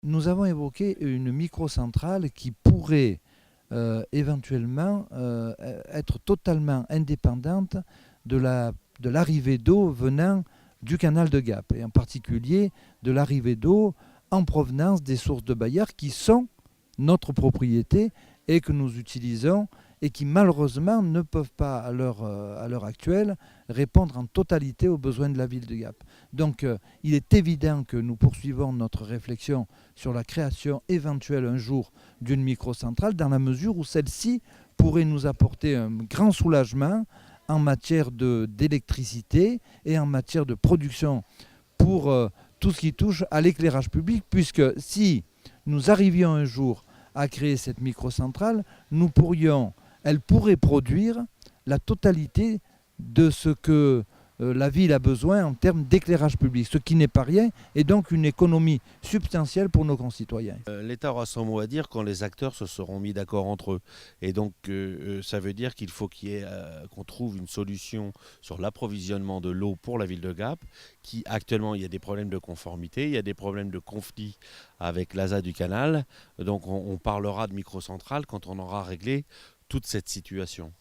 Nous avons évoqué une microcentrale qui pourrait éventuellement être totalement indépendante de l'arrivée d'eau venant du canal de Gap, et en particulier de l'arrivée d'eau en provenance des sources de Baillard qui sont notre propriété et que nous utilisons et qui malheureusement ne peuvent pas à l'heure actuelle répondre en totalité aux besoins de la ville de Gap. Donc il est évident que nous poursuivons notre réflexion sur la création éventuelle un jour d'une microcentrale dans la mesure où celle-ci pourrait nous apporter un grand soulagement en matière d'électricité et en matière de production pour tout ce qui touche à l'éclairage public, puisque si nous arrivions un jour à créer cette microcentrale, elle pourrait produire la totalité de ce que la ville a besoin en termes d'éclairage public, ce qui n'est pas rien, et donc une économie substantielle pour nos concitoyens. L'État aura son mot à dire quand les acteurs se seront mis d'accord entre eux. Et donc, ça veut dire qu'il faut qu'on trouve une solution sur l'approvisionnement de l'eau pour la ville de Gap, qui actuellement, il y a des problèmes de conformité, il y a des problèmes de conflit avec l'ASA du canal. Donc, on parlera de microcentrale quand on aura réglé toute cette situation.